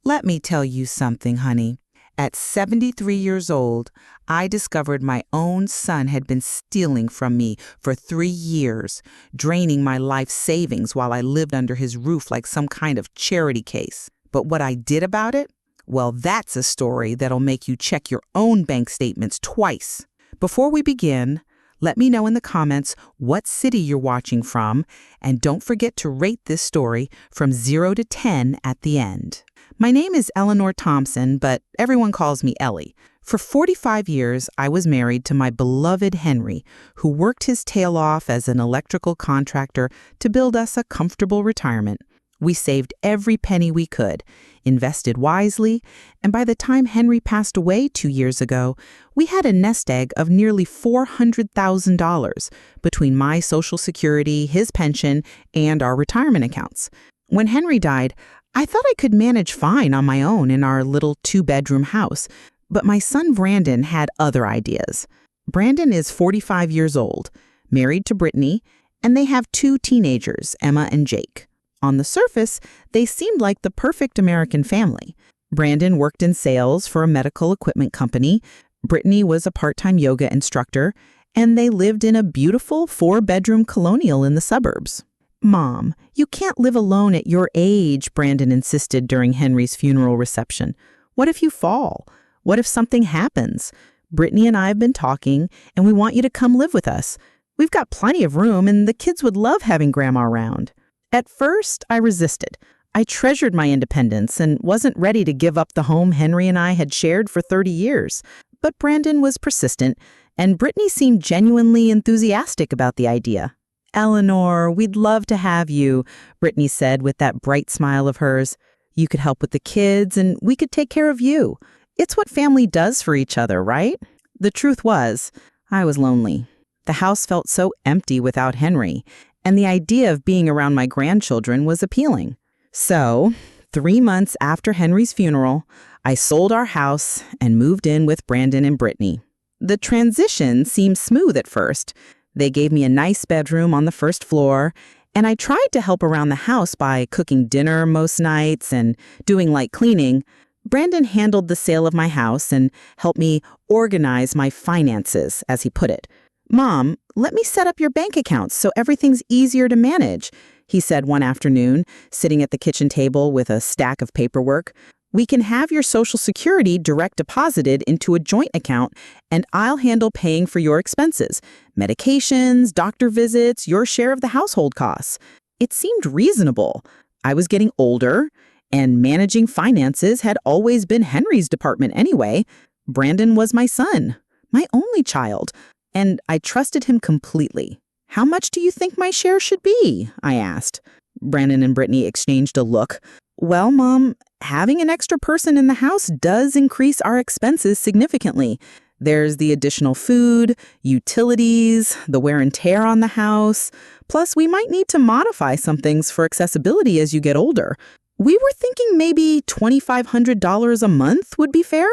Let me tell you something, honey. At 73 years old, I discovered my own son had been stealing from me for 3 years, draining my life savings while I lived under his roof like some kind of charity case. But what I did about it? Well, that's a story that'll make you check your own bank statements twice. Before we begin, let me know in the comments what city you're watching from, and don't forget to rate this story from 0 to 10 at the end. My name is Eleanor Thompson, but everyone calls me Ellie. For 45 years, I was married to my beloved Henry, who worked his tail off as an electrical contractor to build us a comfortable retirement. We saved every penny we could, invested wisely, and by the time Henry passed away 2 years ago, we had a nest egg of nearly $400,000 between my Social Security, his pension, and our retirement accounts. When Henry died, I thought I could manage fine on my own in our little 2-bedroom house, but my son Brandon had other ideas. Brandon is 45 years old, married to Brittany, and they have 2 teenagers, Emma and Jake. On the surface, they seemed like the perfect American family. Brandon worked in sales for a medical equipment company, Brittany was a part-time yoga instructor, and they lived in a beautiful 4-bedroom colonial in the suburbs. "Mom, you can't live alone at your age," Brandon insisted during Henry's funeral reception. "What if you fall? What if something happens? Brittany and I have been talking, and we want you to come live with us. We've got plenty of room, and the kids would love having Grandma around." At first, I resisted. I treasured my independence and wasn't ready to give up the home Henry and I had shared for 30 years. But Brandon was persistent, and Brittany seemed genuinely enthusiastic about the idea. "Eleanor, we'd love to have you," Brittany said with that bright smile of hers. "You could help with the kids, and we could take care of you. It's what family does for each other, right?" The truth was, I was lonely. The house felt so empty without Henry, and the idea of being around my grandchildren was appealing. So, 3 months after Henry's funeral, I sold our house and moved in with Brandon and Brittany. The transition seemed smooth at first. They gave me a nice bedroom on the first floor, and I tried to help around the house by cooking dinner most nights and doing light cleaning. Brandon handled the sale of my house and helped me organize my finances, as he put it. "Mom, let me set up your bank accounts so everything's easier to manage," he said one afternoon, sitting at the kitchen table with a stack of paperwork. "We can have your Social Security direct deposited into a joint account, and I'll handle paying for your expenses, medications, doctor visits, your share of the household costs." It seemed reasonable. I was getting older, and managing finances had always been Henry's department anyway. Brandon was my son, my only child, and I trusted him completely. "How much do you think my share should be?" I asked. Brandon and Brittany exchanged a look. "Well, Mom, having an extra person in the house does increase our expenses significantly. There's the additional food, utilities, the wear and tear on the house. Plus, we might need to modify some things for accessibility as you get older. We were thinking maybe $2,500 a month would be fair.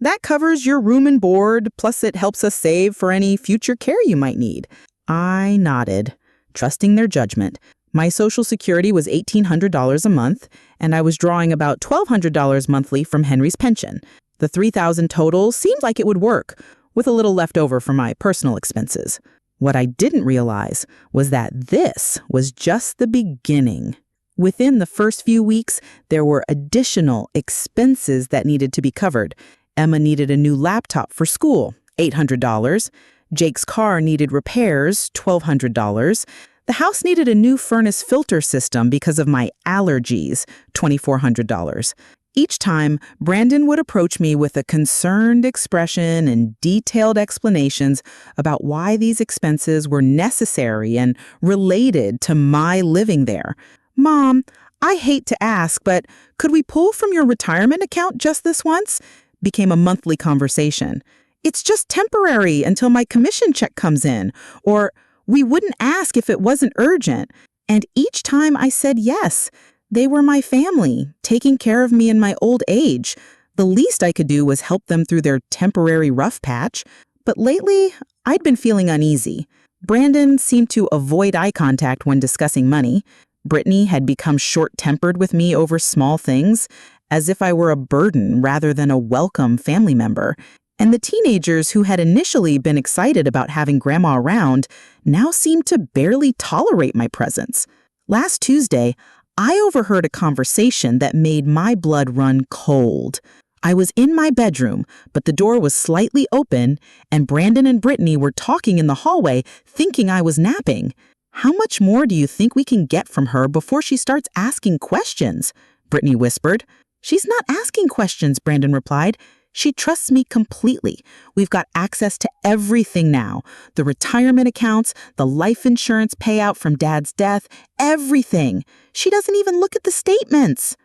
That covers your room and board, plus it helps us save for any future care you might need." I nodded, trusting their judgment. My Social Security was $1,800 a month, and I was drawing about $1,200 monthly from Henry's pension. The $3,000 total seemed like it would work, with a little left over for my personal expenses. What I didn't realize was that this was just the beginning. Within the first few weeks, there were additional expenses that needed to be covered. Emma needed a new laptop for school, $800. Jake's car needed repairs, $1,200. The house needed a new furnace filter system because of my allergies, $2,400. Each time, Brandon would approach me with a concerned expression and detailed explanations about why these expenses were necessary and related to my living there. "Mom, I hate to ask, but could we pull from your retirement account just this once?" became a monthly conversation. "It's just temporary until my commission check comes in," or "we wouldn't ask if it wasn't urgent." And each time I said yes. They were my family, taking care of me in my old age. The least I could do was help them through their temporary rough patch. But lately, I'd been feeling uneasy. Brandon seemed to avoid eye contact when discussing money. Brittany had become short-tempered with me over small things. as if I were a burden rather than a welcome family member. And the teenagers who had initially been excited about having Grandma around now seemed to barely tolerate my presence. Last Tuesday, I overheard a conversation that made my blood run cold. I was in my bedroom, but the door was slightly open, and Brandon and Brittany were talking in the hallway, thinking I was napping. "How much more do you think we can get from her before she starts asking questions?" Brittany whispered. "She's not asking questions," Brandon replied. "She trusts me completely. We've got access to everything now. The retirement accounts, the life insurance payout from Dad's death, everything. She doesn't even look at the statements."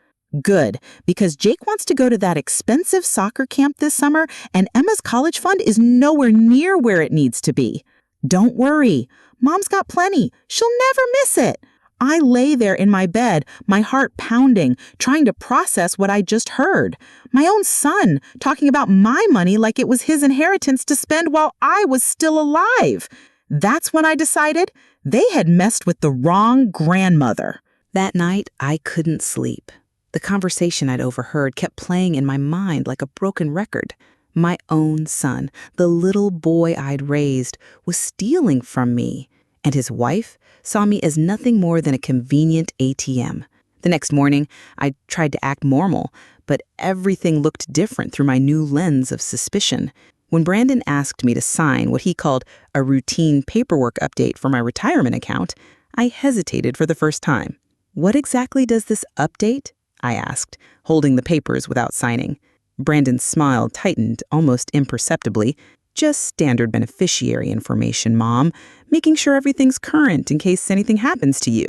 Good, because Jake wants to go to that expensive soccer camp this summer, and Emma's college fund is nowhere near where it needs to be. "Don't worry. Mom's got plenty. She'll never miss it." I lay there in my bed, my heart pounding, trying to process what I just heard. My own son talking about my money like it was his inheritance to spend while I was still alive. That's when I decided they had messed with the wrong grandmother. That night, I couldn't sleep. The conversation I'd overheard kept playing in my mind like a broken record. My own son, the little boy I'd raised, was stealing from me, and his wife saw me as nothing more than a convenient ATM. The next morning, I tried to act normal, but everything looked different through my new lens of suspicion. When Brandon asked me to sign what he called a routine paperwork update for my retirement account, I hesitated for the first time. "What exactly does this update?" I asked, holding the papers without signing. Brandon's smile tightened almost imperceptibly. "Just standard beneficiary information, Mom. Making sure everything's current in case anything happens to you.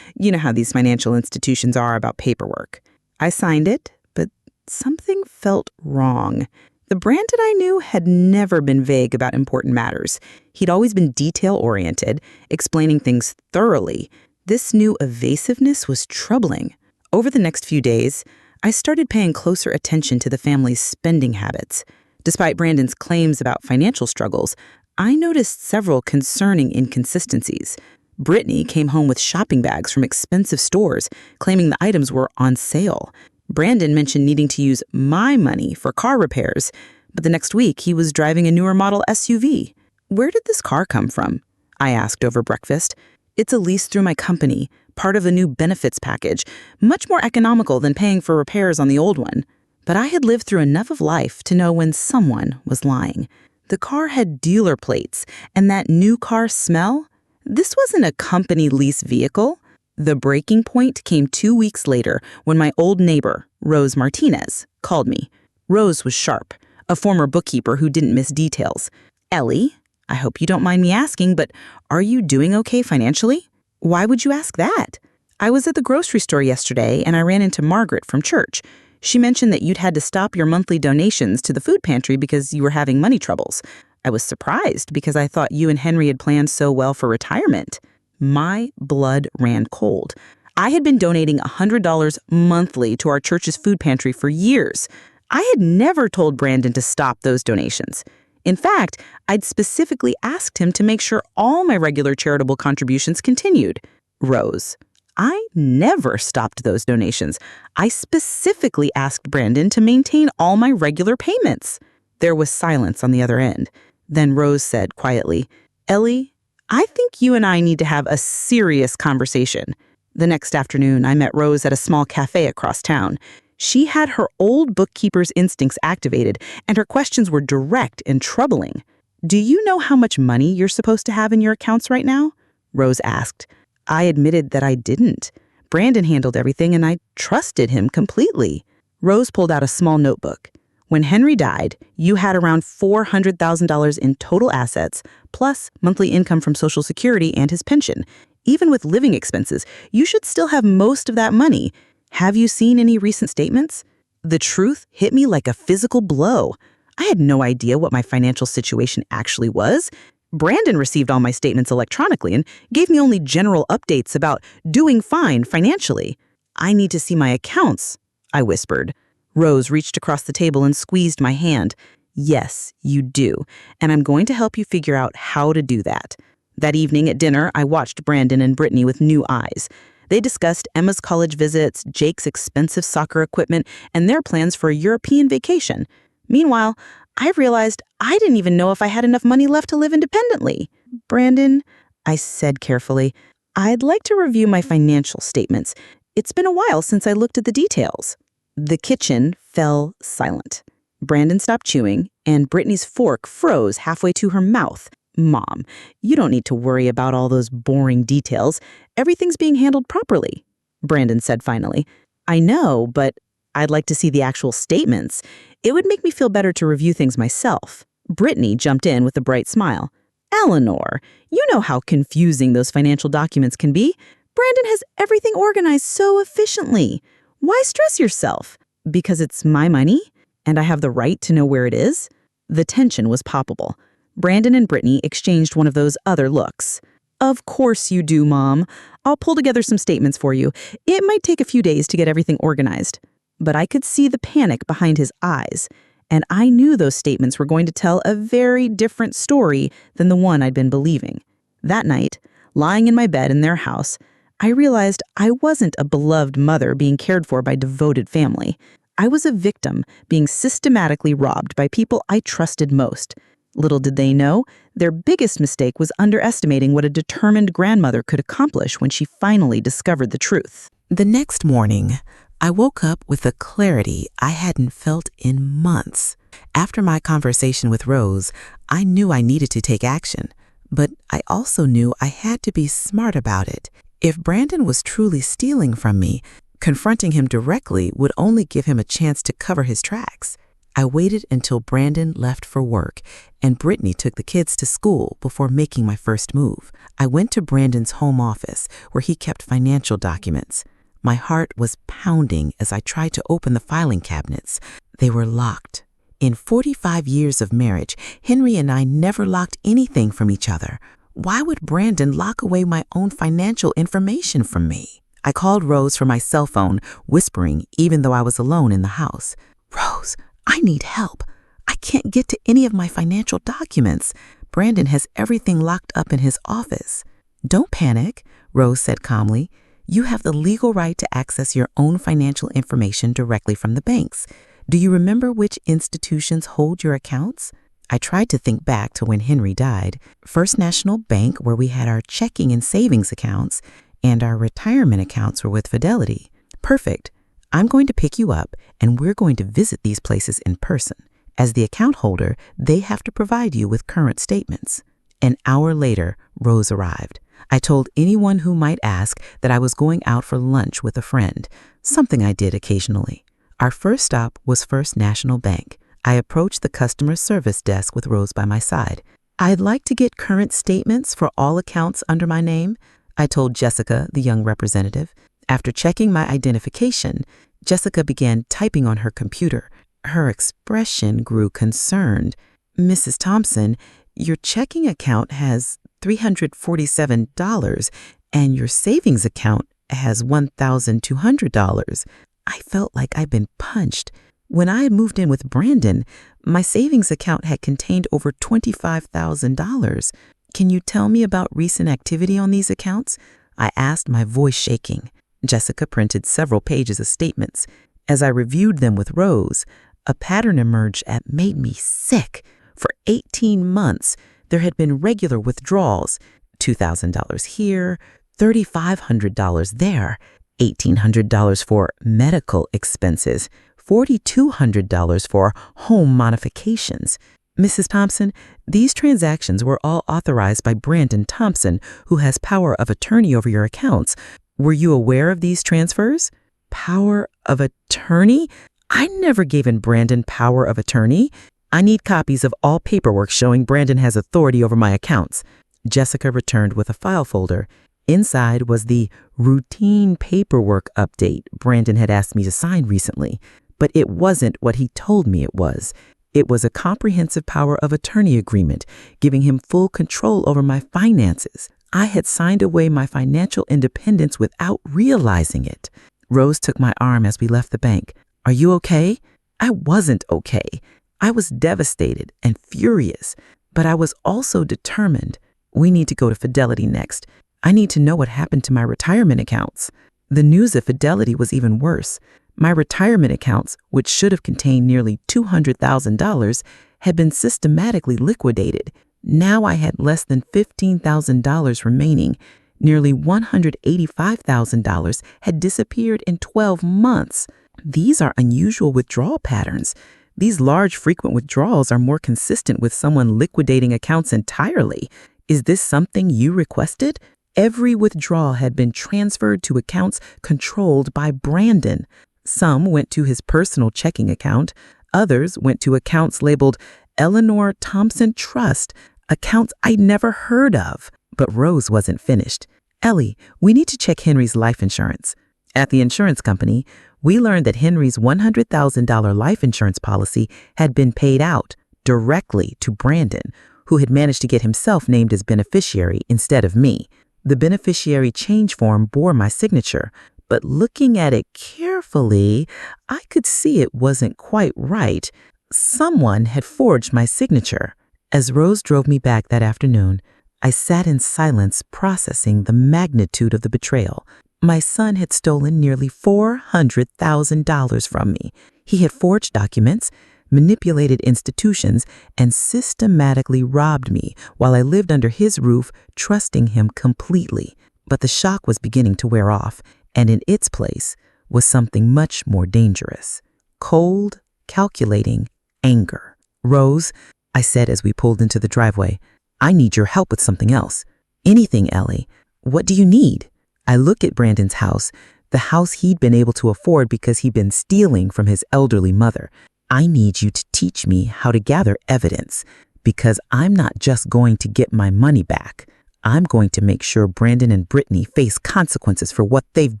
You know how these financial institutions are about paperwork." I signed it, but something felt wrong. The Brandon I knew had never been vague about important matters. He'd always been detail-oriented, explaining things thoroughly. This new evasiveness was troubling. Over the next few days, I started paying closer attention to the family's spending habits. Despite Brandon's claims about financial struggles, I noticed several concerning inconsistencies. Brittany came home with shopping bags from expensive stores, claiming the items were on sale. Brandon mentioned needing to use my money for car repairs, but the next week he was driving a newer model SUV. "Where did this car come from?" I asked over breakfast. "It's a lease through my company, part of a new benefits package, much more economical than paying for repairs on the old one." But I had lived through enough of life to know when someone was lying. The car had dealer plates, and that new car smell? This wasn't a company lease vehicle. The breaking point came 2 weeks later when my old neighbor, Rose Martinez, called me. Rose was sharp, a former bookkeeper who didn't miss details. "Ellie, I hope you don't mind me asking, but are you doing okay financially?" "Why would you ask that?" "I was at the grocery store yesterday and I ran into Margaret from church. She mentioned that you'd had to stop your monthly donations to the food pantry because you were having money troubles. I was surprised because I thought you and Henry had planned so well for retirement." My blood ran cold. I had been donating $100 monthly to our church's food pantry for years. I had never told Brandon to stop those donations. In fact, I'd specifically asked him to make sure all my regular charitable contributions continued. "Rose, I never stopped those donations. I specifically asked Brandon to maintain all my regular payments." There was silence on the other end. Then Rose said quietly, "Ellie, I think you and I need to have a serious conversation." The next afternoon, I met Rose at a small cafe across town. She had her old bookkeeper's instincts activated, and her questions were direct and troubling. "Do you know how much money you're supposed to have in your accounts right now?" Rose asked. I admitted that I didn't. Brandon handled everything, and I trusted him completely. Rose pulled out a small notebook. "When Henry died, you had around $400,000 in total assets, plus monthly income from Social Security and his pension. Even with living expenses, you should still have most of that money. Have you seen any recent statements?" The truth hit me like a physical blow. I had no idea what my financial situation actually was. Brandon received all my statements electronically and gave me only general updates about doing fine financially. "I need to see my accounts," I whispered. Rose reached across the table and squeezed my hand. "Yes, you do, and I'm going to help you figure out how to do that." That evening at dinner, I watched Brandon and Brittany with new eyes. They discussed Emma's college visits, Jake's expensive soccer equipment, and their plans for a European vacation. Meanwhile, I realized I didn't even know if I had enough money left to live independently. Brandon, I said carefully, I'd like to review my financial statements. It's been a while since I looked at the details. The kitchen fell silent. Brandon stopped chewing, and Brittany's fork froze halfway to her mouth. Mom, you don't need to worry about all those boring details. Everything's being handled properly, Brandon said finally. I know, but I'd like to see the actual statements. It would make me feel better to review things myself. Brittany jumped in with a bright smile. Eleanor, you know how confusing those financial documents can be. Brandon has everything organized so efficiently. Why stress yourself? Because it's my money, and I have the right to know where it is? The tension was palpable. Brandon and Brittany exchanged one of those other looks. Of course you do, Mom. I'll pull together some statements for you. It might take a few days to get everything organized. But I could see the panic behind his eyes, and I knew those statements were going to tell a very different story than the one I'd been believing. That night, lying in my bed in their house, I realized I wasn't a beloved mother being cared for by devoted family. I was a victim being systematically robbed by people I trusted most. Little did they know, their biggest mistake was underestimating what a determined grandmother could accomplish when she finally discovered the truth. The next morning, I woke up with a clarity I hadn't felt in months. After my conversation with Rose, I knew I needed to take action, but I also knew I had to be smart about it. If Brandon was truly stealing from me, confronting him directly would only give him a chance to cover his tracks. I waited until Brandon left for work and Brittany took the kids to school before making my first move. I went to Brandon's home office where he kept financial documents. My heart was pounding as I tried to open the filing cabinets. They were locked. In 45 years of marriage, Henry and I never locked anything from each other. Why would Brandon lock away my own financial information from me? I called Rose from my cell phone, whispering even though I was alone in the house. Rose, I need help. I can't get to any of my financial documents. Brandon has everything locked up in his office. Don't panic, Rose said calmly. You have the legal right to access your own financial information directly from the banks. Do you remember which institutions hold your accounts? I tried to think back to when Henry died. First National Bank, where we had our checking and savings accounts, and our retirement accounts were with Fidelity. Perfect. I'm going to pick you up, and we're going to visit these places in person. As the account holder, they have to provide you with current statements. An hour later, Rose arrived. I told anyone who might ask that I was going out for lunch with a friend, something I did occasionally. Our first stop was First National Bank. I approached the customer service desk with Rose by my side. I'd like to get current statements for all accounts under my name, I told Jessica, the young representative. After checking my identification, Jessica began typing on her computer. Her expression grew concerned. Mrs. Thompson, your checking account has $347 and your savings account has $1,200. I felt like I'd been punched. When I had moved in with Brandon, my savings account had contained over $25,000. Can you tell me about recent activity on these accounts? I asked, my voice shaking. Jessica printed several pages of statements. As I reviewed them with Rose, a pattern emerged that made me sick. For 18 months, there had been regular withdrawals, $2,000 here, $3,500 there, $1,800 for medical expenses, $4,200 for home modifications. Mrs. Thompson, these transactions were all authorized by Brandon Thompson, who has power of attorney over your accounts. Were you aware of these transfers? Power of attorney? I never given Brandon power of attorney. I need copies of all paperwork showing Brandon has authority over my accounts. Jessica returned with a file folder. Inside was the routine paperwork update Brandon had asked me to sign recently, but it wasn't what he told me it was. It was a comprehensive power of attorney agreement, giving him full control over my finances. I had signed away my financial independence without realizing it. Rose took my arm as we left the bank. Are you okay? I wasn't okay. I was devastated and furious, but I was also determined. We need to go to Fidelity next. I need to know what happened to my retirement accounts. The news of Fidelity was even worse. My retirement accounts, which should have contained nearly $200,000, had been systematically liquidated. Now I had less than $15,000 remaining. Nearly $185,000 had disappeared in 12 months. These are unusual withdrawal patterns. These large, frequent withdrawals are more consistent with someone liquidating accounts entirely. Is this something you requested? Every withdrawal had been transferred to accounts controlled by Brandon. Some went to his personal checking account. Others went to accounts labeled Eleanor Thompson Trust, accounts I'd never heard of. But Rose wasn't finished. Ellie, we need to check Henry's life insurance. At the insurance company, we learned that Henry's $100,000 life insurance policy had been paid out directly to Brandon, who had managed to get himself named as beneficiary instead of me. The beneficiary change form bore my signature, but looking at it carefully, I could see it wasn't quite right. Someone had forged my signature. As Rose drove me back that afternoon, I sat in silence processing the magnitude of the betrayal. My son had stolen nearly $400,000 from me. He had forged documents, manipulated institutions, and systematically robbed me while I lived under his roof, trusting him completely. But the shock was beginning to wear off, and in its place was something much more dangerous. Cold, calculating anger. Rose, I said as we pulled into the driveway, I need your help with something else. Anything, Ellie. What do you need? I looked at Brandon's house, the house he'd been able to afford because he'd been stealing from his elderly mother. I need you to teach me how to gather evidence, because I'm not just going to get my money back. I'm going to make sure Brandon and Brittany face consequences for what they've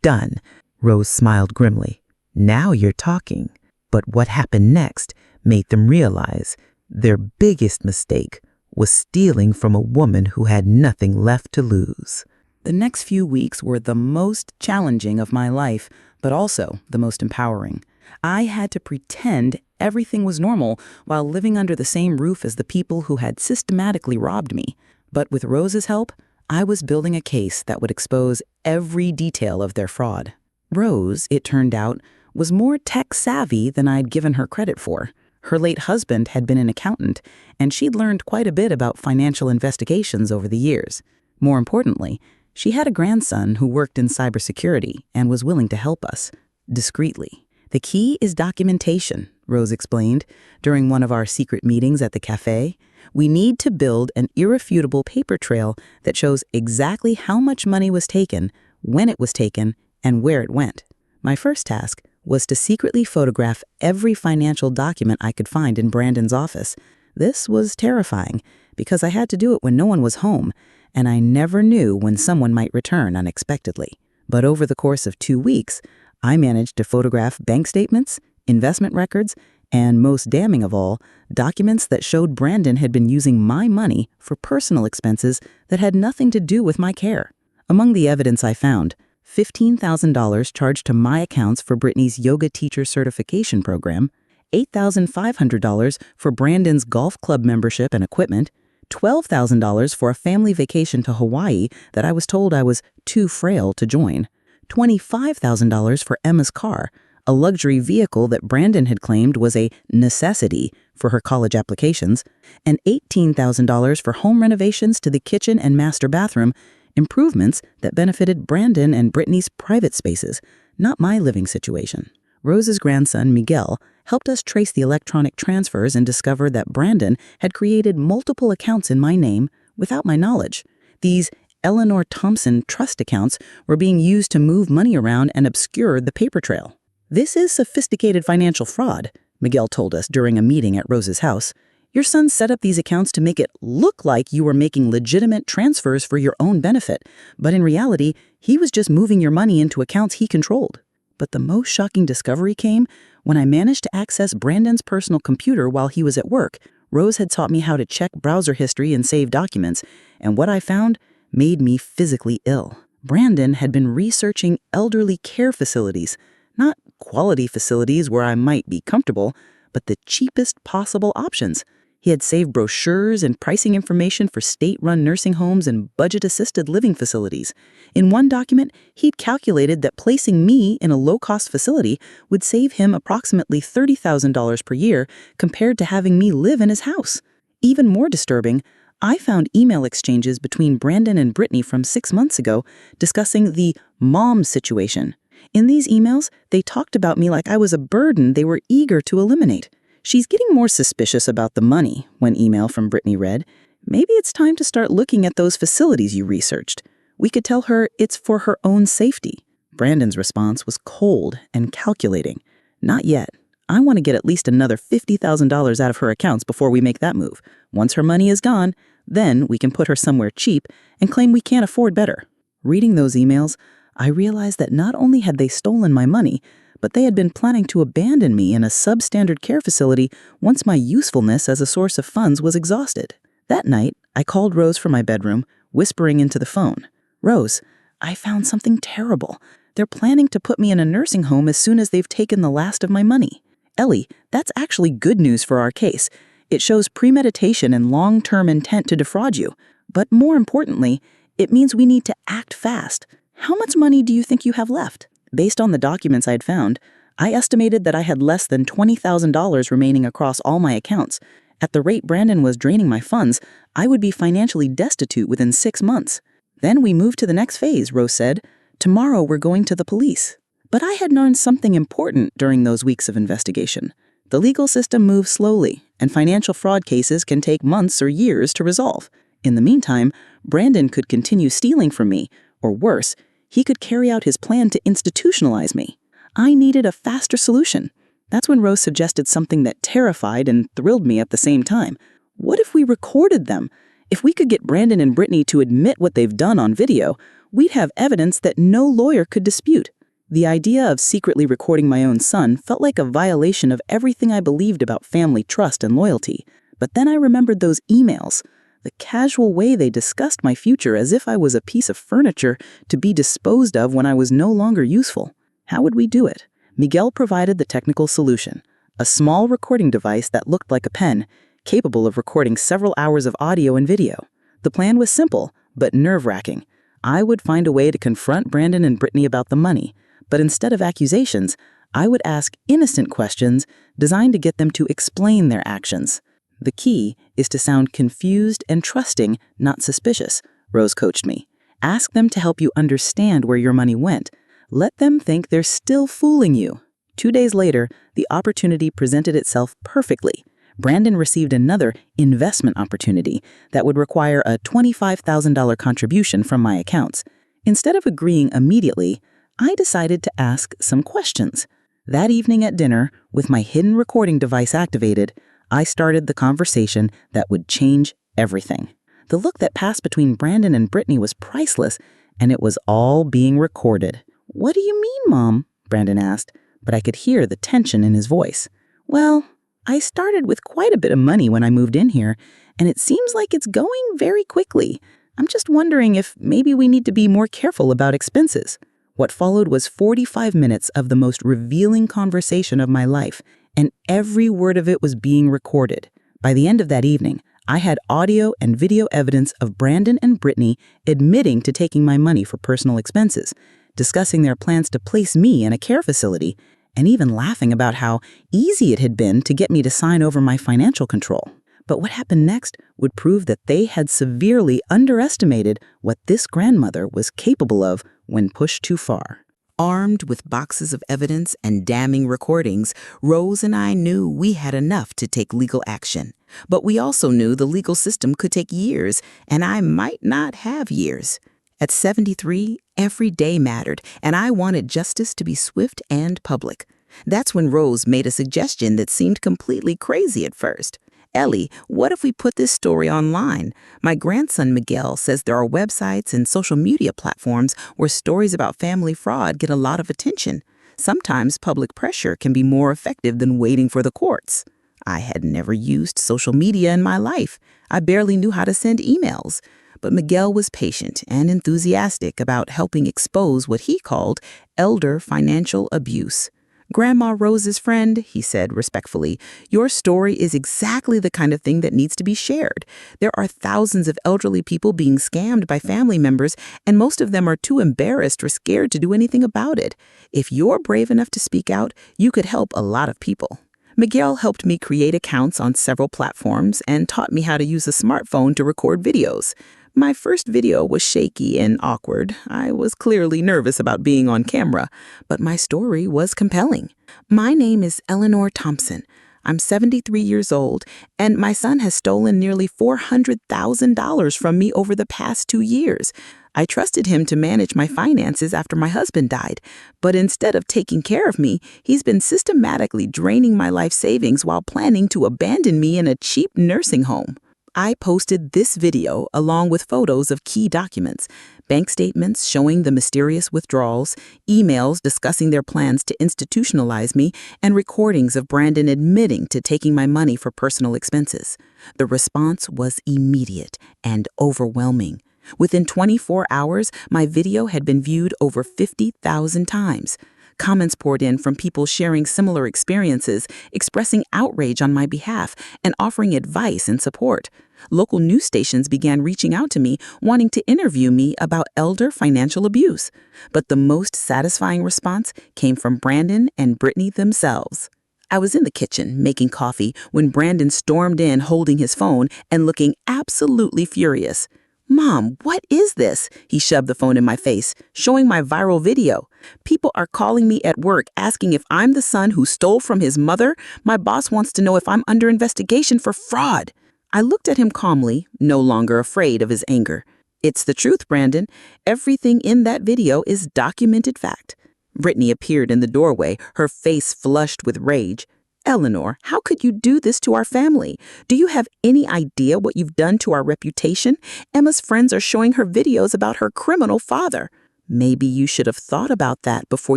done. Rose smiled grimly. Now you're talking. But what happened next made them realize their biggest mistake was stealing from a woman who had nothing left to lose. The next few weeks were the most challenging of my life, but also the most empowering. I had to pretend everything was normal while living under the same roof as the people who had systematically robbed me. But with Rose's help, I was building a case that would expose every detail of their fraud. Rose, it turned out, was more tech-savvy than I'd given her credit for. Her late husband had been an accountant, and she'd learned quite a bit about financial investigations over the years. More importantly, she had a grandson who worked in cybersecurity and was willing to help us, discreetly. The key is documentation, Rose explained during one of our secret meetings at the cafe. We need to build an irrefutable paper trail that shows exactly how much money was taken, when it was taken, and where it went. My first task was to secretly photograph every financial document I could find in Brandon's office. This was terrifying because I had to do it when no one was home, and I never knew when someone might return unexpectedly. But over the course of 2 weeks, I managed to photograph bank statements, investment records, and most damning of all, documents that showed Brandon had been using my money for personal expenses that had nothing to do with my care. Among the evidence I found, $15,000 charged to my accounts for Brittany's yoga teacher certification program, $8,500 for Brandon's golf club membership and equipment, $12,000 for a family vacation to Hawaii that I was told I was too frail to join, $25,000 for Emma's car, a luxury vehicle that Brandon had claimed was a necessity for her college applications, and $18,000 for home renovations to the kitchen and master bathroom, improvements that benefited Brandon and Brittany's private spaces, not my living situation. Rose's grandson, Miguel, helped us trace the electronic transfers and discovered that Brandon had created multiple accounts in my name without my knowledge. These Eleanor Thompson Trust accounts were being used to move money around and obscure the paper trail. This is sophisticated financial fraud, Miguel told us during a meeting at Rose's house. Your son set up these accounts to make it look like you were making legitimate transfers for your own benefit, but in reality, he was just moving your money into accounts he controlled. But the most shocking discovery came when I managed to access Brandon's personal computer while he was at work. Rose had taught me how to check browser history and save documents, and what I found made me physically ill. Brandon had been researching elderly care facilities, not quality facilities where I might be comfortable, but the cheapest possible options. He had saved brochures and pricing information for state-run nursing homes and budget-assisted living facilities. In one document, he'd calculated that placing me in a low-cost facility would save him approximately $30,000 per year compared to having me live in his house. Even more disturbing, I found email exchanges between Brandon and Brittany from 6 months ago discussing the mom situation. In these emails, they talked about me like I was a burden they were eager to eliminate. "She's getting more suspicious about the money," one email from Brittany read. "Maybe it's time to start looking at those facilities you researched. We could tell her it's for her own safety." Brandon's response was cold and calculating. "Not yet. I want to get at least another $50,000 out of her accounts before we make that move. Once her money is gone, then we can put her somewhere cheap and claim we can't afford better." Reading those emails, I realized that not only had they stolen my money, but they had been planning to abandon me in a substandard care facility once my usefulness as a source of funds was exhausted. That night, I called Rose from my bedroom, whispering into the phone, "Rose, I found something terrible. They're planning to put me in a nursing home as soon as they've taken the last of my money. Ellie, that's actually good news for our case. It shows premeditation and long-term intent to defraud you. But more importantly, it means we need to act fast. How much money do you think you have left?" Based on the documents I'd found, I estimated that I had less than $20,000 remaining across all my accounts. At the rate Brandon was draining my funds, I would be financially destitute within 6 months. "Then we moved to the next phase," Rose said. "Tomorrow we're going to the police." But I had learned something important during those weeks of investigation. The legal system moves slowly, and financial fraud cases can take months or years to resolve. In the meantime, Brandon could continue stealing from me, or worse, he could carry out his plan to institutionalize me. I needed a faster solution. That's when Rose suggested something that terrified and thrilled me at the same time. What if we recorded them? If we could get Brandon and Brittany to admit what they've done on video, we'd have evidence that no lawyer could dispute. The idea of secretly recording my own son felt like a violation of everything I believed about family trust and loyalty. But then I remembered those emails. The casual way they discussed my future as if I was a piece of furniture to be disposed of when I was no longer useful. How would we do it? Miguel provided the technical solution, a small recording device that looked like a pen, capable of recording several hours of audio and video. The plan was simple, but nerve-wracking. I would find a way to confront Brandon and Brittany about the money, but instead of accusations, I would ask innocent questions designed to get them to explain their actions. The key is to sound confused and trusting, not suspicious, Rose coached me. Ask them to help you understand where your money went. Let them think they're still fooling you. 2 days later, the opportunity presented itself perfectly. Brandon received another investment opportunity that would require a $25,000 contribution from my accounts. Instead of agreeing immediately, I decided to ask some questions. That evening at dinner, with my hidden recording device activated, I started the conversation that would change everything. The look that passed between Brandon and Brittany was priceless, and it was all being recorded. "What do you mean, Mom?" Brandon asked, but I could hear the tension in his voice. "Well, I started with quite a bit of money when I moved in here, and it seems like it's going very quickly. I'm just wondering if maybe we need to be more careful about expenses." What followed was 45 minutes of the most revealing conversation of my life, and every word of it was being recorded. By the end of that evening, I had audio and video evidence of Brandon and Brittany admitting to taking my money for personal expenses, discussing their plans to place me in a care facility, and even laughing about how easy it had been to get me to sign over my financial control. But what happened next would prove that they had severely underestimated what this grandmother was capable of when pushed too far. Armed with boxes of evidence and damning recordings, Rose and I knew we had enough to take legal action. But we also knew the legal system could take years, and I might not have years. At 73, every day mattered, and I wanted justice to be swift and public. That's when Rose made a suggestion that seemed completely crazy at first. "Ellie, what if we put this story online? My grandson Miguel says there are websites and social media platforms where stories about family fraud get a lot of attention. Sometimes public pressure can be more effective than waiting for the courts." I had never used social media in my life. I barely knew how to send emails. But Miguel was patient and enthusiastic about helping expose what he called elder financial abuse. Grandma Rose's friend, he said respectfully, your story is exactly the kind of thing that needs to be shared. There are thousands of elderly people being scammed by family members, and most of them are too embarrassed or scared to do anything about it. If you're brave enough to speak out, you could help a lot of people. Miguel helped me create accounts on several platforms and taught me how to use a smartphone to record videos. My first video was shaky and awkward. I was clearly nervous about being on camera, but my story was compelling. My name is Eleanor Thompson. I'm 73 years old, and my son has stolen nearly $400,000 from me over the past 2 years. I trusted him to manage my finances after my husband died, but instead of taking care of me, he's been systematically draining my life savings while planning to abandon me in a cheap nursing home. I posted this video along with photos of key documents, bank statements showing the mysterious withdrawals, emails discussing their plans to institutionalize me, and recordings of Brandon admitting to taking my money for personal expenses. The response was immediate and overwhelming. Within 24 hours, my video had been viewed over 50,000 times. Comments poured in from people sharing similar experiences, expressing outrage on my behalf, and offering advice and support. Local news stations began reaching out to me, wanting to interview me about elder financial abuse. But the most satisfying response came from Brandon and Brittany themselves. I was in the kitchen making coffee when Brandon stormed in holding his phone and looking absolutely furious. "Mom, what is this?" He shoved the phone in my face, showing my viral video. "People are calling me at work asking if I'm the son who stole from his mother. My boss wants to know if I'm under investigation for fraud." I looked at him calmly, no longer afraid of his anger. "It's the truth, Brandon. Everything in that video is documented fact." Brittany appeared in the doorway, her face flushed with rage. "Eleanor, how could you do this to our family? Do you have any idea what you've done to our reputation? Emma's friends are showing her videos about her criminal father." "Maybe you should have thought about that before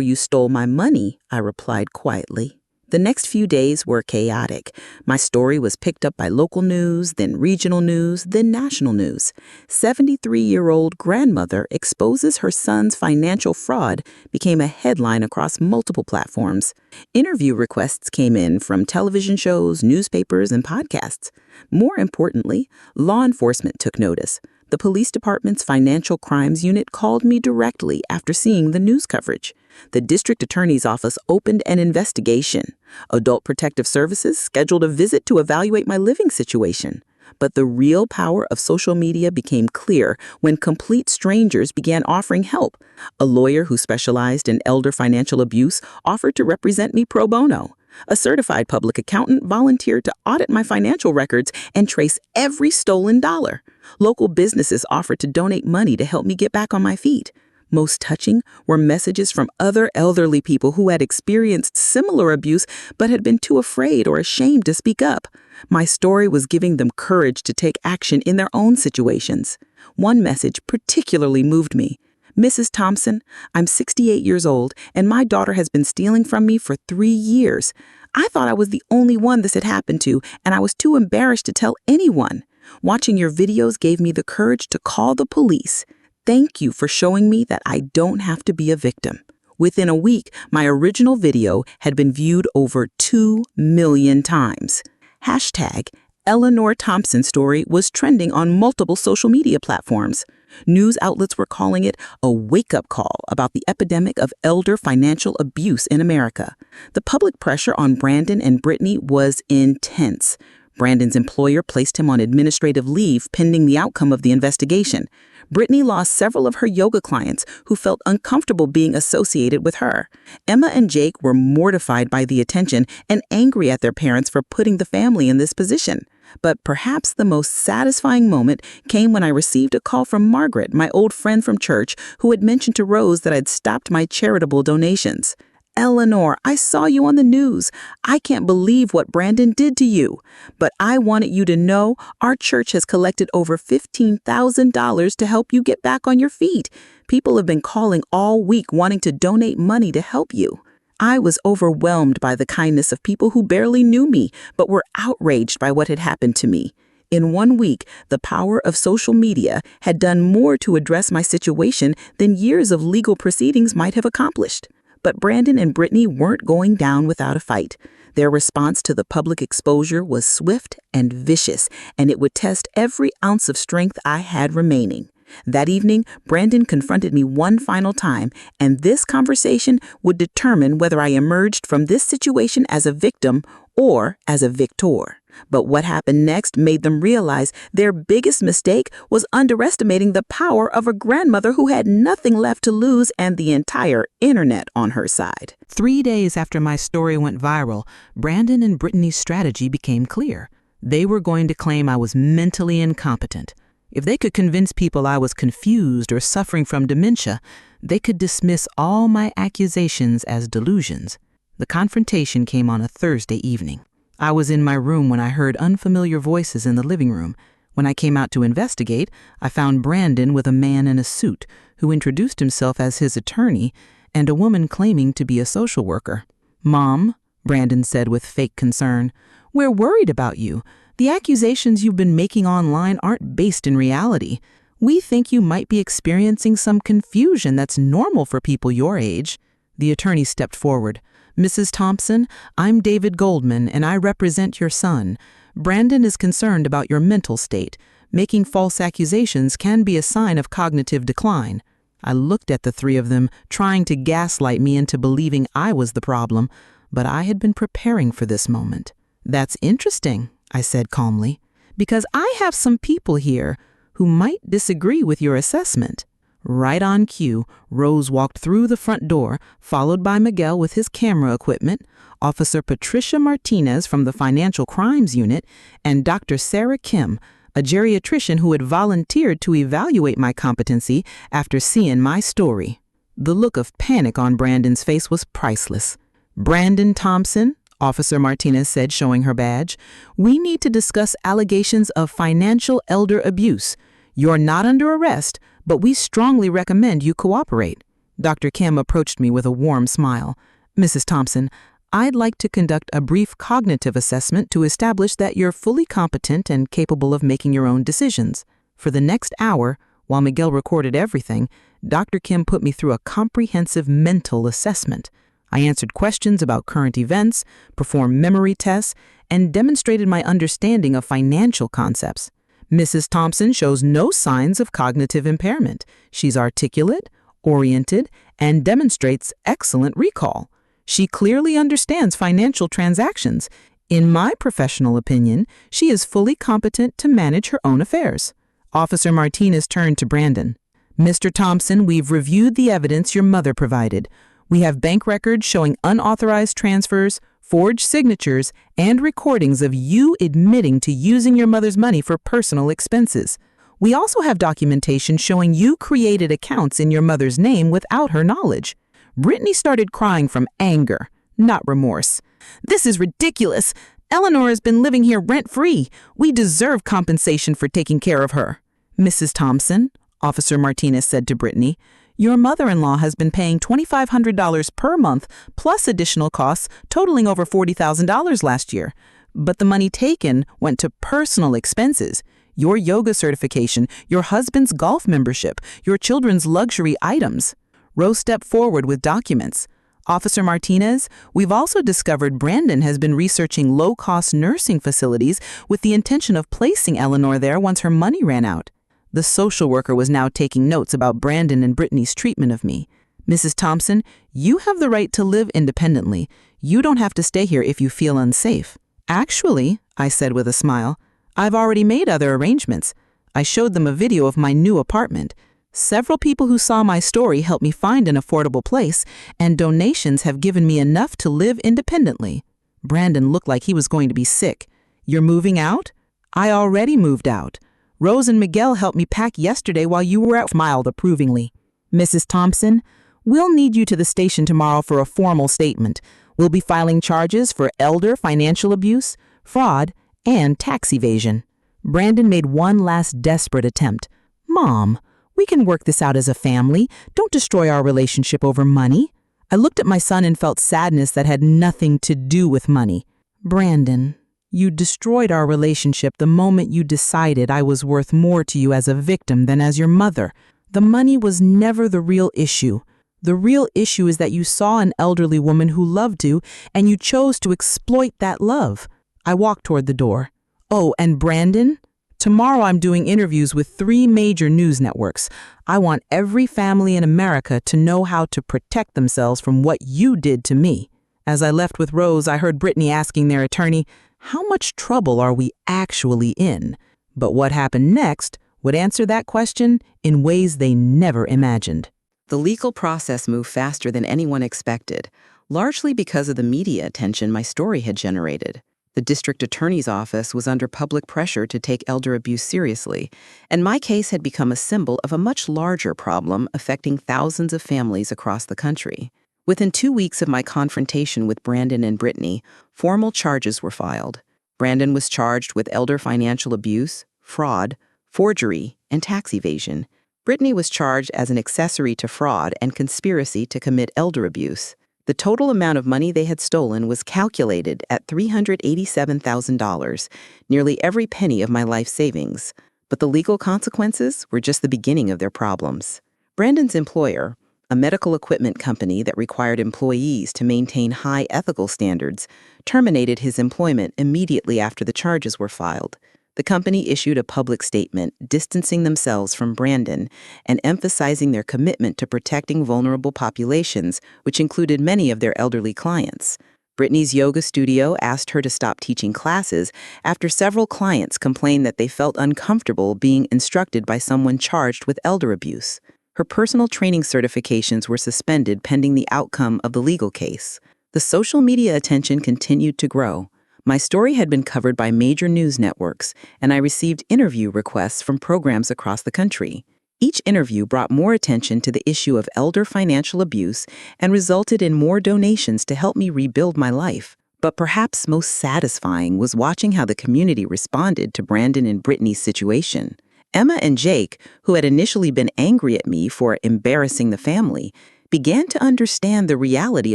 you stole my money," I replied quietly. The next few days were chaotic. My story was picked up by local news, then regional news, then national news. 73-year-old grandmother exposes her son's financial fraud became a headline across multiple platforms. Interview requests came in from television shows, newspapers, and podcasts. More importantly, law enforcement took notice. The police department's financial crimes unit called me directly after seeing the news coverage. The district attorney's office opened an investigation. Adult Protective Services scheduled a visit to evaluate my living situation. But the real power of social media became clear when complete strangers began offering help. A lawyer who specialized in elder financial abuse offered to represent me pro bono. A certified public accountant volunteered to audit my financial records and trace every stolen dollar. Local businesses offered to donate money to help me get back on my feet. Most touching were messages from other elderly people who had experienced similar abuse but had been too afraid or ashamed to speak up. My story was giving them courage to take action in their own situations. One message particularly moved me. "Mrs. Thompson, I'm 68 years old, and my daughter has been stealing from me for 3 years. I thought I was the only one this had happened to, and I was too embarrassed to tell anyone. Watching your videos gave me the courage to call the police. Thank you for showing me that I don't have to be a victim." Within a week, my original video had been viewed over 2 million times. Hashtag Eleanor Thompson story was trending on multiple social media platforms. News outlets were calling it a wake-up call about the epidemic of elder financial abuse in America. The public pressure on Brandon and Brittany was intense. Brandon's employer placed him on administrative leave pending the outcome of the investigation. Brittany lost several of her yoga clients who felt uncomfortable being associated with her. Emma and Jake were mortified by the attention and angry at their parents for putting the family in this position. But perhaps the most satisfying moment came when I received a call from Margaret, my old friend from church, who had mentioned to Rose that I'd stopped my charitable donations. "Eleanor, I saw you on the news. I can't believe what Brandon did to you. But I wanted you to know our church has collected over $15,000 to help you get back on your feet. People have been calling all week wanting to donate money to help you." I was overwhelmed by the kindness of people who barely knew me, but were outraged by what had happened to me. In 1 week, the power of social media had done more to address my situation than years of legal proceedings might have accomplished. But Brandon and Brittany weren't going down without a fight. Their response to the public exposure was swift and vicious, and it would test every ounce of strength I had remaining. That evening, Brandon confronted me one final time, and this conversation would determine whether I emerged from this situation as a victim or as a victor. But what happened next made them realize their biggest mistake was underestimating the power of a grandmother who had nothing left to lose and the entire internet on her side. 3 days after my story went viral, Brandon and Brittany's strategy became clear. They were going to claim I was mentally incompetent. If they could convince people I was confused or suffering from dementia, they could dismiss all my accusations as delusions. The confrontation came on a Thursday evening. I was in my room when I heard unfamiliar voices in the living room. When I came out to investigate, I found Brandon with a man in a suit who introduced himself as his attorney and a woman claiming to be a social worker. "Mom," Brandon said with fake concern, "we're worried about you. The accusations you've been making online aren't based in reality. We think you might be experiencing some confusion that's normal for people your age." The attorney stepped forward. "Mrs. Thompson, I'm David Goldman, and I represent your son. Brandon is concerned about your mental state. Making false accusations can be a sign of cognitive decline." I looked at the three of them, trying to gaslight me into believing I was the problem, but I had been preparing for this moment. "That's interesting," I said calmly, "because I have some people here who might disagree with your assessment." Right on cue, Rose walked through the front door, followed by Miguel with his camera equipment, Officer Patricia Martinez from the Financial Crimes Unit, and Dr. Sarah Kim, a geriatrician who had volunteered to evaluate my competency after seeing my story. The look of panic on Brandon's face was priceless. "Brandon Thompson," Officer Martinez said, showing her badge, "we need to discuss allegations of financial elder abuse. You're not under arrest, but we strongly recommend you cooperate." Dr. Kim approached me with a warm smile. "Mrs. Thompson, I'd like to conduct a brief cognitive assessment to establish that you're fully competent and capable of making your own decisions." For the next hour, while Miguel recorded everything, Dr. Kim put me through a comprehensive mental assessment. I answered questions about current events, performed memory tests, and demonstrated my understanding of financial concepts. Mrs. Thompson shows no signs of cognitive impairment. She's articulate, oriented, and demonstrates excellent recall. She clearly understands financial transactions. In my professional opinion, she is fully competent to manage her own affairs. Officer Martinez turned to Brandon. "Mr. Thompson, we've reviewed the evidence your mother provided. We have bank records showing unauthorized transfers, forged signatures, and recordings of you admitting to using your mother's money for personal expenses. We also have documentation showing you created accounts in your mother's name without her knowledge." Brittany started crying from anger, not remorse. "This is ridiculous. Eleanor has been living here rent-free. We deserve compensation for taking care of her." "Mrs. Thompson," Officer Martinez said to Brittany, "your mother-in-law has been paying $2,500 per month plus additional costs totaling over $40,000 last year. But the money taken went to personal expenses. Your yoga certification, your husband's golf membership, your children's luxury items." Rose stepped forward with documents. "Officer Martinez, we've also discovered Brandon has been researching low-cost nursing facilities with the intention of placing Eleanor there once her money ran out." The social worker was now taking notes about Brandon and Brittany's treatment of me. "Mrs. Thompson, you have the right to live independently. You don't have to stay here if you feel unsafe." "Actually," I said with a smile, "I've already made other arrangements." I showed them a video of my new apartment. Several people who saw my story helped me find an affordable place, and donations have given me enough to live independently. Brandon looked like he was going to be sick. "You're moving out?" "I already moved out. Rose and Miguel helped me pack yesterday while you were out," smiled approvingly. "Mrs. Thompson, we'll need you to the station tomorrow for a formal statement. We'll be filing charges for elder financial abuse, fraud, and tax evasion." Brandon made one last desperate attempt. "Mom, we can work this out as a family. Don't destroy our relationship over money." I looked at my son and felt sadness that had nothing to do with money. "Brandon, you destroyed our relationship the moment you decided I was worth more to you as a victim than as your mother. The money was never the real issue. The real issue is that you saw an elderly woman who loved you, and you chose to exploit that love. I walked toward the door. Oh, and Brandon? Tomorrow I'm doing interviews with 3 major news networks. I want every family in America to know how to protect themselves from what you did to me. As I left with Rose, I heard Brittany asking their attorney, how much trouble are we actually in? But what happened next would answer that question in ways they never imagined. The legal process moved faster than anyone expected, largely because of the media attention my story had generated. The district attorney's office was under public pressure to take elder abuse seriously, and my case had become a symbol of a much larger problem affecting thousands of families across the country. Within 2 weeks of my confrontation with Brandon and Brittany, formal charges were filed. Brandon was charged with elder financial abuse, fraud, forgery, and tax evasion. Brittany was charged as an accessory to fraud and conspiracy to commit elder abuse. The total amount of money they had stolen was calculated at $387,000, nearly every penny of my life savings. But the legal consequences were just the beginning of their problems. Brandon's employer, a medical equipment company that required employees to maintain high ethical standards, terminated his employment immediately after the charges were filed. The company issued a public statement distancing themselves from Brandon and emphasizing their commitment to protecting vulnerable populations, which included many of their elderly clients. Brittany's yoga studio asked her to stop teaching classes after several clients complained that they felt uncomfortable being instructed by someone charged with elder abuse. Her personal training certifications were suspended pending the outcome of the legal case. The social media attention continued to grow. My story had been covered by major news networks, and I received interview requests from programs across the country. Each interview brought more attention to the issue of elder financial abuse and resulted in more donations to help me rebuild my life. But perhaps most satisfying was watching how the community responded to Brandon and Brittany's situation. Emma and Jake, who had initially been angry at me for embarrassing the family, began to understand the reality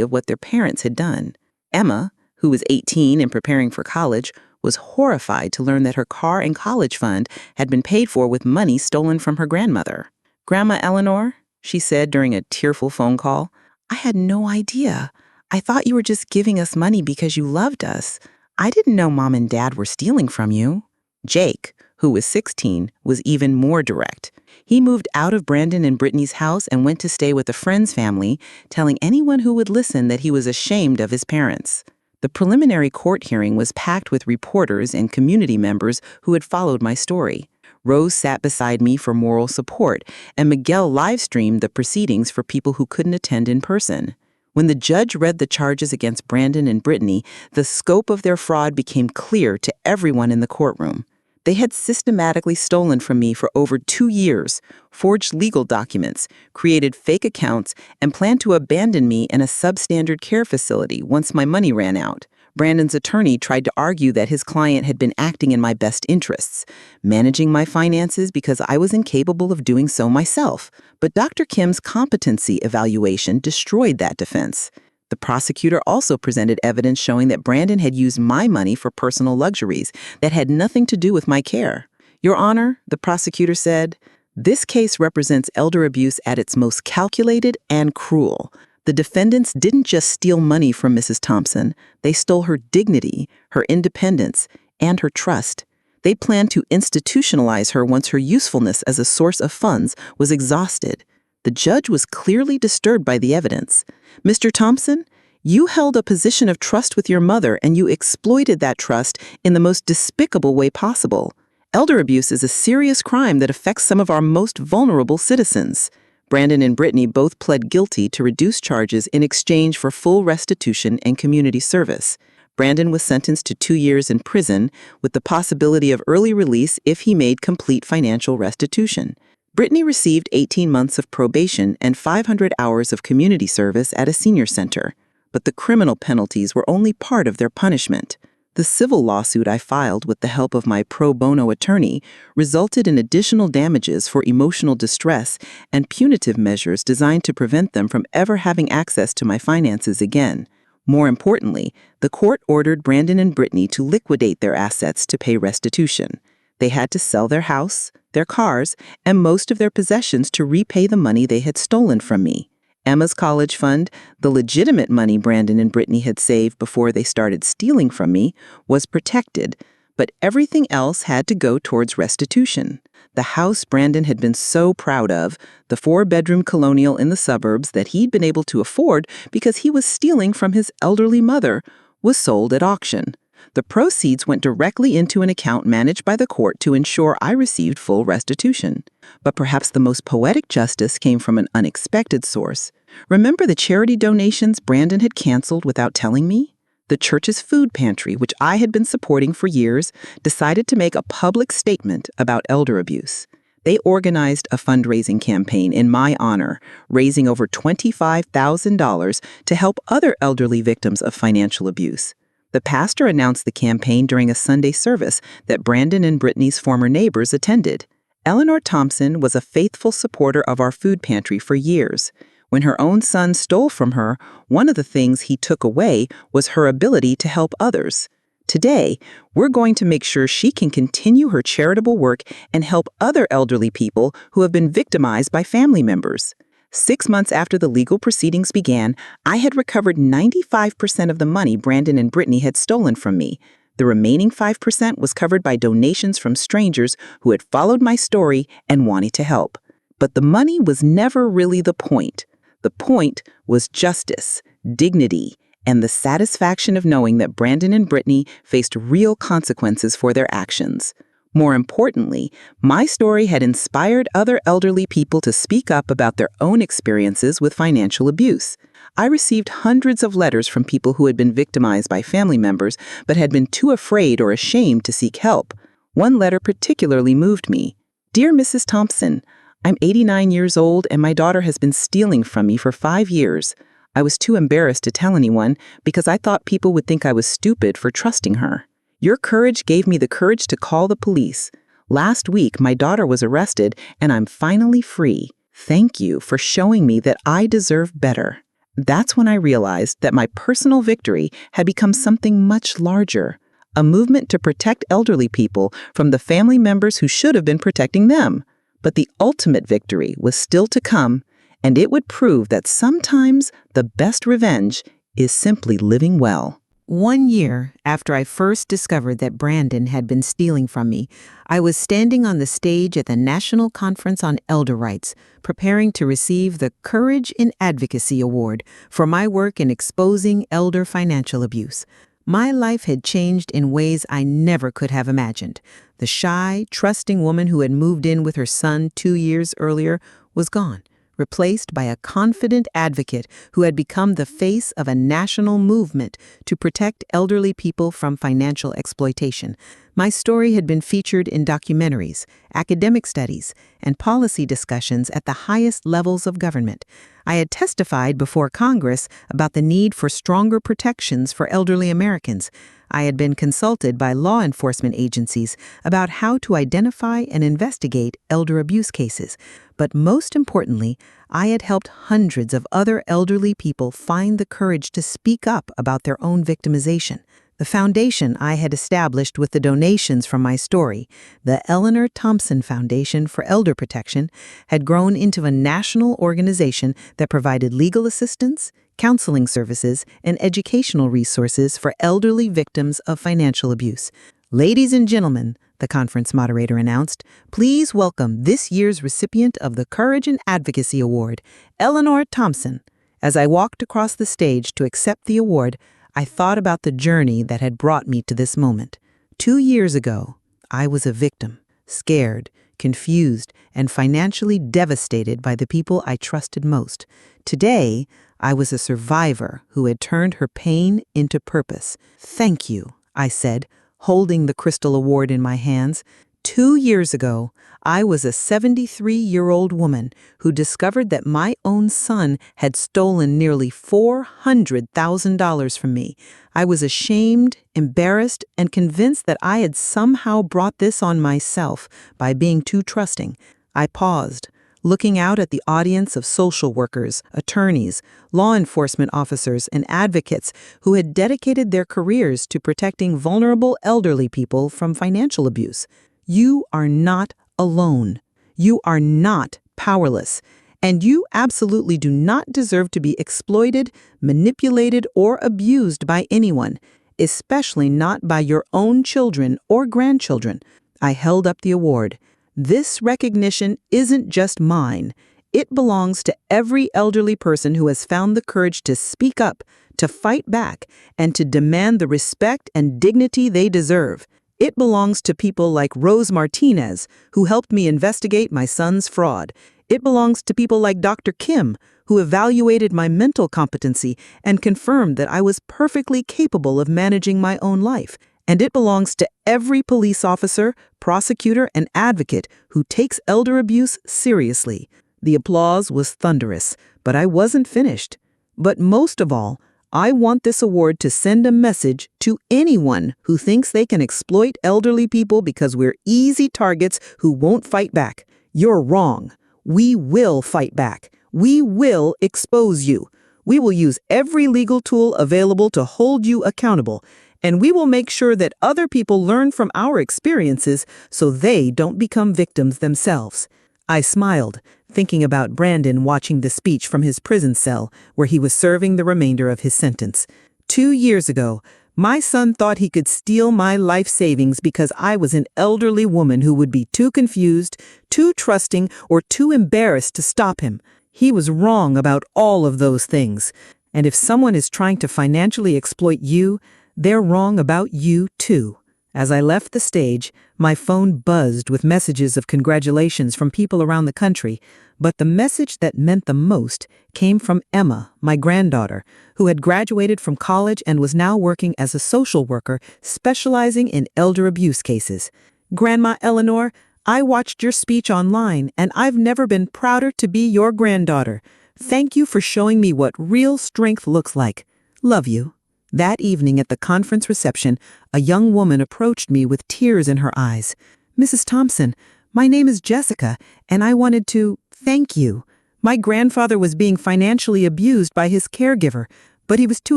of what their parents had done. Emma, who was 18 and preparing for college, was horrified to learn that her car and college fund had been paid for with money stolen from her grandmother. "Grandma Eleanor," she said during a tearful phone call, "I had no idea. I thought you were just giving us money because you loved us. I didn't know Mom and Dad were stealing from you." Jake, who was 16, was even more direct. He moved out of Brandon and Brittany's house and went to stay with a friend's family, telling anyone who would listen that he was ashamed of his parents. The preliminary court hearing was packed with reporters and community members who had followed my story. Rose sat beside me for moral support, and Miguel live-streamed the proceedings for people who couldn't attend in person. When the judge read the charges against Brandon and Brittany, the scope of their fraud became clear to everyone in the courtroom. They had systematically stolen from me for over 2 years, forged legal documents, created fake accounts, and planned to abandon me in a substandard care facility once my money ran out. Brandon's attorney tried to argue that his client had been acting in my best interests, managing my finances because I was incapable of doing so myself. But Dr. Kim's competency evaluation destroyed that defense. The prosecutor also presented evidence showing that Brandon had used my money for personal luxuries that had nothing to do with my care. "Your Honor," the prosecutor said, "this case represents elder abuse at its most calculated and cruel. The defendants didn't just steal money from Mrs. Thompson, they stole her dignity, her independence, and her trust. They planned to institutionalize her once her usefulness as a source of funds was exhausted." The judge was clearly disturbed by the evidence. "Mr. Thompson, you held a position of trust with your mother and you exploited that trust in the most despicable way possible. Elder abuse is a serious crime that affects some of our most vulnerable citizens." Brandon and Brittany both pled guilty to reduced charges in exchange for full restitution and community service. Brandon was sentenced to 2 years in prison with the possibility of early release if he made complete financial restitution. Brittany received 18 months of probation and 500 hours of community service at a senior center, but the criminal penalties were only part of their punishment. The civil lawsuit I filed with the help of my pro bono attorney resulted in additional damages for emotional distress and punitive measures designed to prevent them from ever having access to my finances again. More importantly, the court ordered Brandon and Brittany to liquidate their assets to pay restitution. They had to sell their house, their cars, and most of their possessions to repay the money they had stolen from me. Emma's college fund, the legitimate money Brandon and Brittany had saved before they started stealing from me, was protected, but everything else had to go towards restitution. The house Brandon had been so proud of, the 4-bedroom colonial in the suburbs that he'd been able to afford because he was stealing from his elderly mother, was sold at auction. The proceeds went directly into an account managed by the court to ensure I received full restitution. But perhaps the most poetic justice came from an unexpected source. Remember the charity donations Brandon had canceled without telling me? The church's food pantry, which I had been supporting for years, decided to make a public statement about elder abuse. They organized a fundraising campaign in my honor, raising over $25,000 to help other elderly victims of financial abuse. The pastor announced the campaign during a Sunday service that Brandon and Brittany's former neighbors attended. Eleanor Thompson was a faithful supporter of our food pantry for years. When her own son stole from her, one of the things he took away was her ability to help others. Today, we're going to make sure she can continue her charitable work and help other elderly people who have been victimized by family members. 6 months after the legal proceedings began, I had recovered 95% of the money Brandon and Brittany had stolen from me. The remaining 5% was covered by donations from strangers who had followed my story and wanted to help. But the money was never really the point. The point was justice, dignity, and the satisfaction of knowing that Brandon and Brittany faced real consequences for their actions. More importantly, my story had inspired other elderly people to speak up about their own experiences with financial abuse. I received hundreds of letters from people who had been victimized by family members but had been too afraid or ashamed to seek help. One letter particularly moved me. Dear Mrs. Thompson, I'm 89 years old and my daughter has been stealing from me for 5 years. I was too embarrassed to tell anyone because I thought people would think I was stupid for trusting her. Your courage gave me the courage to call the police. Last week, my daughter was arrested and I'm finally free. Thank you for showing me that I deserve better. That's when I realized that my personal victory had become something much larger, a movement to protect elderly people from the family members who should have been protecting them. But the ultimate victory was still to come, and it would prove that sometimes the best revenge is simply living well. 1 year after I first discovered that Brandon had been stealing from me, I was standing on the stage at the National Conference on Elder Rights, preparing to receive the Courage in Advocacy Award for my work in exposing elder financial abuse. My life had changed in ways I never could have imagined. The shy, trusting woman who had moved in with her son 2 years earlier was gone, replaced by a confident advocate who had become the face of a national movement to protect elderly people from financial exploitation. My story had been featured in documentaries, academic studies, and policy discussions at the highest levels of government. I had testified before Congress about the need for stronger protections for elderly Americans. I had been consulted by law enforcement agencies about how to identify and investigate elder abuse cases. But most importantly, I had helped hundreds of other elderly people find the courage to speak up about their own victimization. The foundation I had established with the donations from my story, the Eleanor Thompson Foundation for Elder Protection, had grown into a national organization that provided legal assistance, counseling services, and educational resources for elderly victims of financial abuse. Ladies and gentlemen, the conference moderator announced, please welcome this year's recipient of the Courage and Advocacy Award, Eleanor Thompson. As I walked across the stage to accept the award, I thought about the journey that had brought me to this moment. 2 years ago, I was a victim, scared, confused, and financially devastated by the people I trusted most. Today, I was a survivor who had turned her pain into purpose. Thank you, I said, holding the crystal award in my hands. 2 years ago, I was a 73-year-old woman who discovered that my own son had stolen nearly $400,000 from me. I was ashamed, embarrassed, and convinced that I had somehow brought this on myself by being too trusting. I paused, looking out at the audience of social workers, attorneys, law enforcement officers, and advocates who had dedicated their careers to protecting vulnerable elderly people from financial abuse. You are not alone. You are not powerless. And you absolutely do not deserve to be exploited, manipulated, or abused by anyone, especially not by your own children or grandchildren. I held up the award. This recognition isn't just mine. It belongs to every elderly person who has found the courage to speak up, to fight back, and to demand the respect and dignity they deserve. It belongs to people like Rose Martinez, who helped me investigate my son's fraud. It belongs to people like Dr. Kim, who evaluated my mental competency and confirmed that I was perfectly capable of managing my own life. And it belongs to every police officer, prosecutor, and advocate who takes elder abuse seriously. The applause was thunderous, but I wasn't finished. But most of all, I want this award to send a message to anyone who thinks they can exploit elderly people because we're easy targets who won't fight back. You're wrong. We will fight back. We will expose you. We will use every legal tool available to hold you accountable. And we will make sure that other people learn from our experiences so they don't become victims themselves. I smiled, thinking about Brandon watching the speech from his prison cell where he was serving the remainder of his sentence. 2 years ago, my son thought he could steal my life savings because I was an elderly woman who would be too confused, too trusting, or too embarrassed to stop him. He was wrong about all of those things. And if someone is trying to financially exploit you, they're wrong about you too. As I left the stage, my phone buzzed with messages of congratulations from people around the country, but the message that meant the most came from Emma, my granddaughter, who had graduated from college and was now working as a social worker specializing in elder abuse cases. Grandma Eleanor, I watched your speech online, and I've never been prouder to be your granddaughter. Thank you for showing me what real strength looks like. Love you. That evening at the conference reception, a young woman approached me with tears in her eyes. Mrs. Thompson, my name is Jessica, and I wanted to thank you. My grandfather was being financially abused by his caregiver, but he was too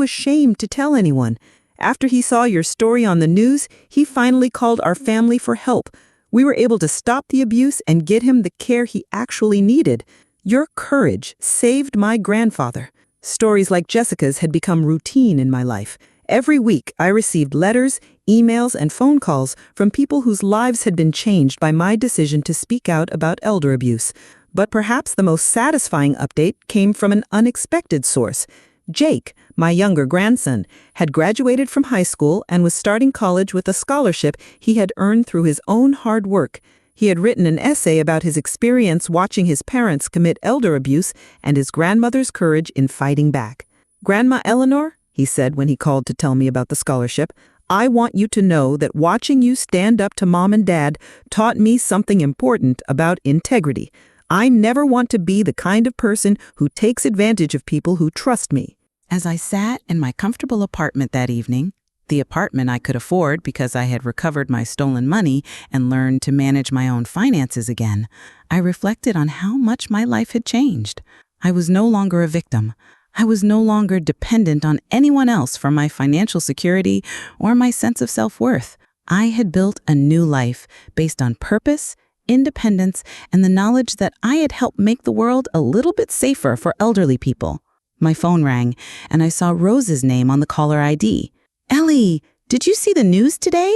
ashamed to tell anyone. After he saw your story on the news, he finally called our family for help. We were able to stop the abuse and get him the care he actually needed. Your courage saved my grandfather. Stories like Jessica's had become routine in my life. Every week, I received letters, emails, and phone calls from people whose lives had been changed by my decision to speak out about elder abuse. But perhaps the most satisfying update came from an unexpected source. Jake, my younger grandson, had graduated from high school and was starting college with a scholarship he had earned through his own hard work. He had written an essay about his experience watching his parents commit elder abuse and his grandmother's courage in fighting back. Grandma Eleanor, he said when he called to tell me about the scholarship, I want you to know that watching you stand up to Mom and Dad taught me something important about integrity. I never want to be the kind of person who takes advantage of people who trust me. As I sat in my comfortable apartment that evening, the apartment I could afford because I had recovered my stolen money and learned to manage my own finances again, I reflected on how much my life had changed. I was no longer a victim. I was no longer dependent on anyone else for my financial security or my sense of self-worth. I had built a new life based on purpose, independence, and the knowledge that I had helped make the world a little bit safer for elderly people. My phone rang, and I saw Rose's name on the caller ID. Ellie, did you see the news today?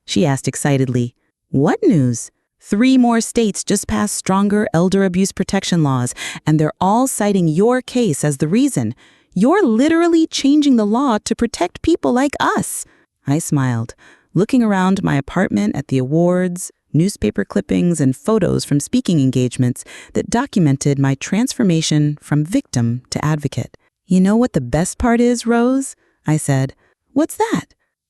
She asked excitedly. What news? 3 more states just passed stronger elder abuse protection laws, and they're all citing your case as the reason. You're literally changing the law to protect people like us. I smiled, looking around my apartment at the awards, newspaper clippings, and photos from speaking engagements that documented my transformation from victim to advocate. You know what the best part is, Rose? I said. What's that?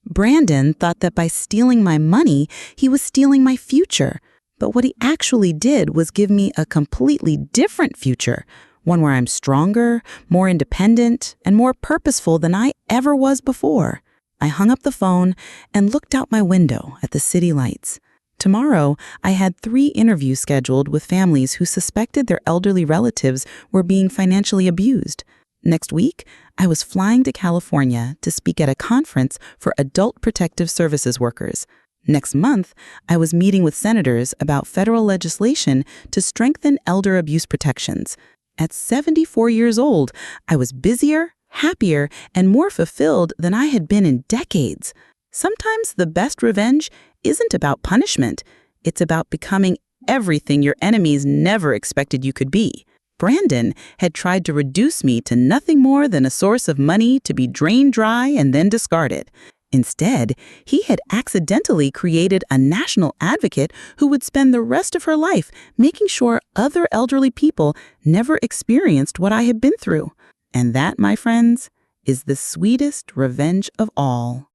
Brandon thought that by stealing my money, he was stealing my future. But what he actually did was give me a completely different future, one where I'm stronger, more independent, and more purposeful than I ever was before. I hung up the phone and looked out my window at the city lights. Tomorrow, I had 3 interviews scheduled with families who suspected their elderly relatives were being financially abused. Next week, I was flying to California to speak at a conference for adult protective services workers. Next month, I was meeting with senators about federal legislation to strengthen elder abuse protections. At 74 years old, I was busier, happier, and more fulfilled than I had been in decades. Sometimes the best revenge isn't about punishment. It's about becoming everything your enemies never expected you could be. Brandon had tried to reduce me to nothing more than a source of money to be drained dry and then discarded. Instead, he had accidentally created a national advocate who would spend the rest of her life making sure other elderly people never experienced what I had been through. And that, my friends, is the sweetest revenge of all.